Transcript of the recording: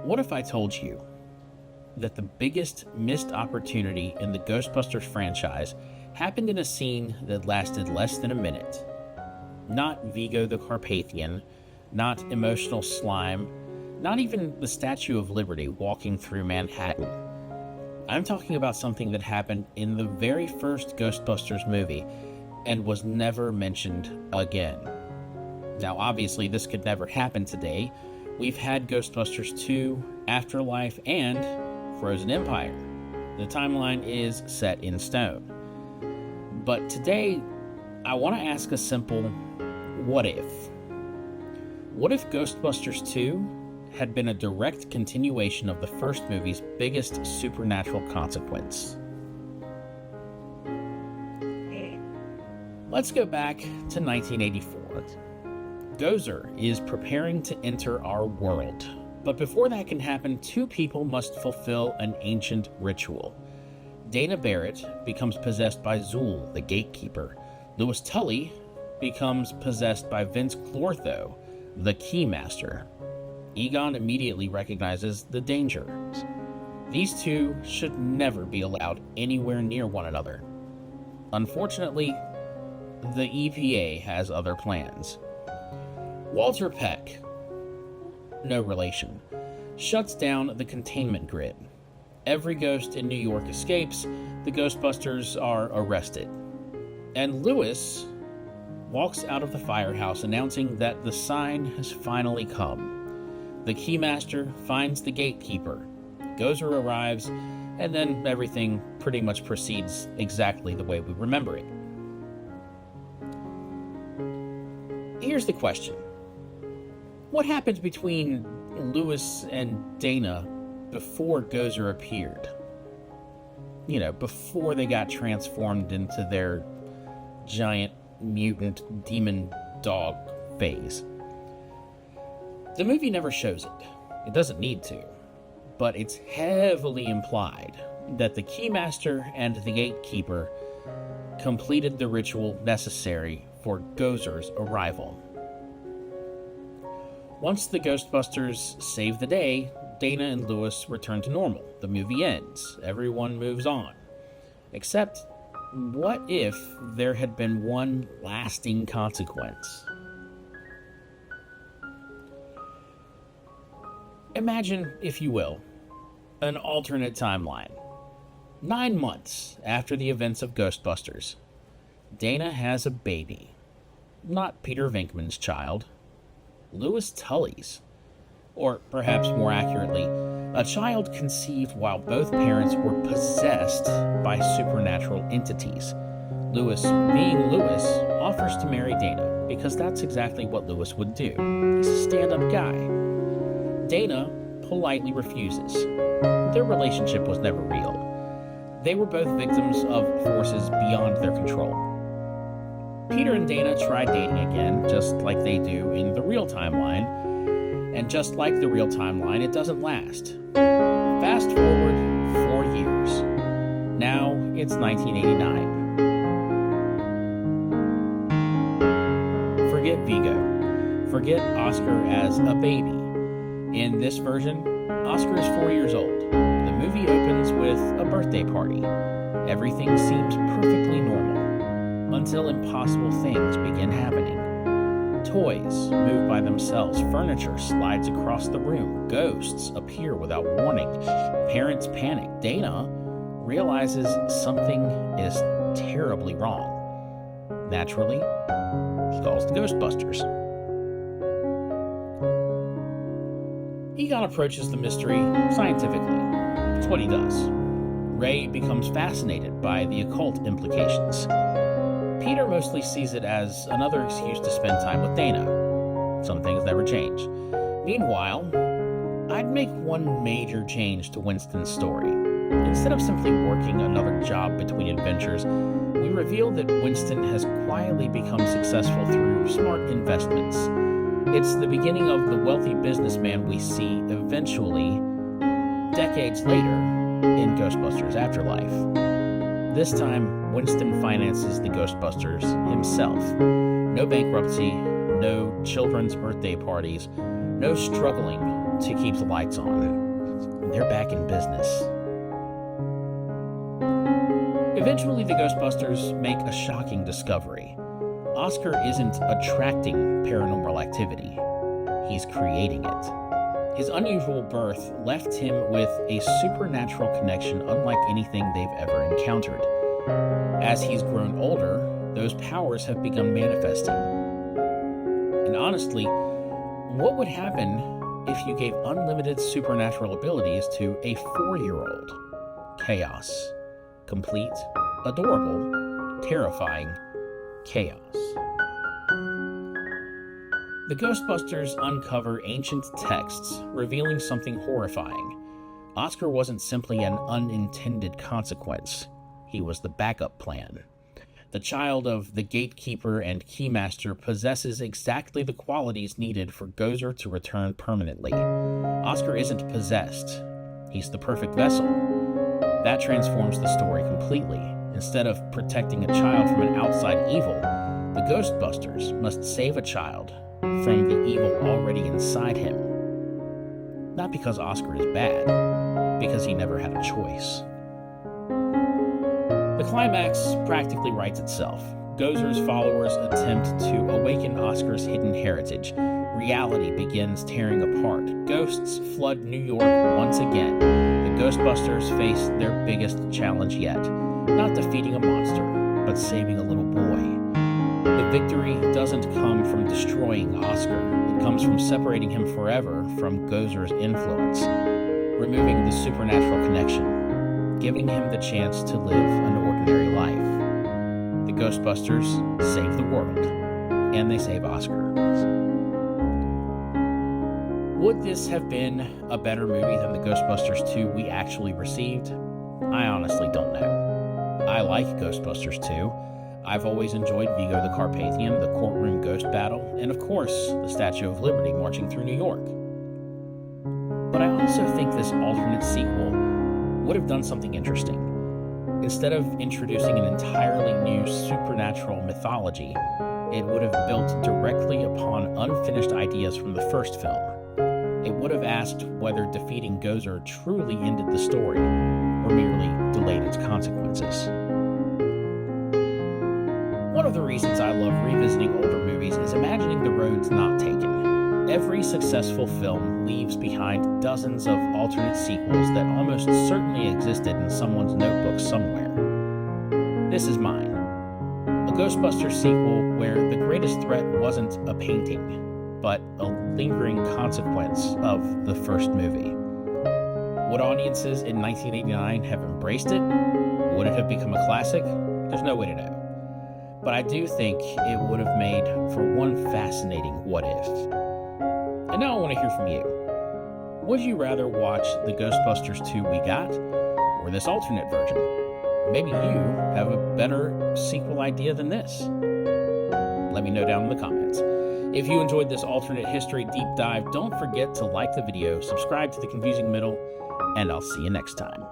What if I told you that the biggest missed opportunity in the Ghostbusters franchise happened in a scene that lasted less than a minute? Not Vigo the Carpathian, not emotional slime, not even the Statue of Liberty walking through Manhattan. I'm talking about something that happened in the very first Ghostbusters movie and was never mentioned again. Now, obviously, this could never happen today. We've had Ghostbusters II, Afterlife, and Frozen Empire. The timeline is set in stone. But today, I want to ask a simple what if? What if Ghostbusters 2 had been a direct continuation of the first movie's biggest supernatural consequence? Let's go back to 1984. Gozer is preparing to enter our world. But before that can happen, two people must fulfill an ancient ritual. Dana Barrett becomes possessed by Zuul, the gatekeeper. Louis Tully becomes possessed by Vinz Clortho, the keymaster. Egon immediately recognizes the danger. These two should never be allowed anywhere near one another. Unfortunately, the EPA has other plans. Walter Peck, no relation, shuts down the containment grid. Every ghost in New York escapes, the Ghostbusters are arrested. And Louis walks out of the firehouse announcing that the sign has finally come. The keymaster finds the gatekeeper. Gozer arrives, and then everything pretty much proceeds exactly the way we remember it. Here's the question. What happened between Louis and Dana before Gozer appeared? You know, before they got transformed into their giant mutant demon dog phase. The movie never shows it. It doesn't need to. But it's heavily implied that the Keymaster and the Gatekeeper completed the ritual necessary for Gozer's arrival. Once the Ghostbusters save the day, Dana and Louis return to normal. The movie ends. Everyone moves on. Except, what if there had been one lasting consequence? Imagine, if you will, an alternate timeline. 9 months after the events of Ghostbusters, Dana has a baby. Not Peter Venkman's child. Louis Tully's. Or perhaps more accurately, a child conceived while both parents were possessed by supernatural entities. Louis, being Louis, offers to marry Dana because that's exactly what Louis would do. He's a stand-up guy. Dana politely refuses. Their relationship was never real. They were both victims of forces beyond their control. Peter and Dana try dating again, just like they do in the real timeline. And just like the real timeline, it doesn't last. Fast forward 4 years. Now it's 1989. Forget Vigo. Forget Oscar as a baby. In this version, Oscar is 4 years old. The movie opens with a birthday party. Everything seems perfectly normal, until impossible things begin happening. Toys move by themselves, furniture slides across the room, ghosts appear without warning, parents panic. Dana realizes something is terribly wrong. Naturally, she calls the Ghostbusters. Egon approaches the mystery scientifically. It's what he does. Ray becomes fascinated by the occult implications. Peter mostly sees it as another excuse to spend time with Dana. Some things never change. Meanwhile, I'd make one major change to Winston's story. Instead of simply working another job between adventures, we reveal that Winston has quietly become successful through smart investments. It's the beginning of the wealthy businessman we see eventually, decades later, in Ghostbusters Afterlife. This time, Winston finances the Ghostbusters himself. No bankruptcy, no children's birthday parties, no struggling to keep the lights on. They're back in business. Eventually, the Ghostbusters make a shocking discovery. Oscar isn't attracting paranormal activity. He's creating it. His unusual birth left him with a supernatural connection unlike anything they've ever encountered. As he's grown older, those powers have begun manifesting. And honestly, what would happen if you gave unlimited supernatural abilities to a 4-year-old? Chaos. Complete, adorable, terrifying chaos. The Ghostbusters uncover ancient texts revealing something horrifying. Oscar wasn't simply an unintended consequence. He was the backup plan. The child of the gatekeeper and keymaster possesses exactly the qualities needed for Gozer to return permanently. Oscar isn't possessed. He's the perfect vessel. That transforms the story completely. Instead of protecting a child from an outside evil, the Ghostbusters must save a child from the evil already inside him. Not because Oscar is bad, because he never had a choice. The climax practically writes itself. Gozer's followers attempt to awaken Oscar's hidden heritage. Reality begins tearing apart. Ghosts flood New York once again. The Ghostbusters face their biggest challenge yet. Not defeating a monster, but saving a little boy. The victory doesn't come from destroying Oscar. It comes from separating him forever from Gozer's influence, removing the supernatural connection, giving him the chance to live an ordinary life. The Ghostbusters save the world, and they save Oscar. Would this have been a better movie than the Ghostbusters 2 we actually received? I honestly don't know. I like Ghostbusters 2. I've always enjoyed Vigo the Carpathian, the courtroom ghost battle, and of course, the Statue of Liberty marching through New York. But I also think this alternate sequel would have done something interesting. Instead of introducing an entirely new supernatural mythology, it would have built directly upon unfinished ideas from the first film. It would have asked whether defeating Gozer truly ended the story, or merely delayed its consequences. One of the reasons I love revisiting older movies is imagining the roads not taken. Every successful film leaves behind dozens of alternate sequels that almost certainly existed in someone's notebook somewhere. This is mine. A Ghostbusters sequel where the greatest threat wasn't a painting, but a lingering consequence of the first movie. Would audiences in 1989 have embraced it? Would it have become a classic? There's no way to know. But I do think it would have made for one fascinating what if. And now I want to hear from you. Would you rather watch the Ghostbusters 2 we got, or this alternate version? Maybe you have a better sequel idea than this. Let me know down in the comments. If you enjoyed this alternate history deep dive, don't forget to like the video, subscribe to The Confusing Middle, and I'll see you next time.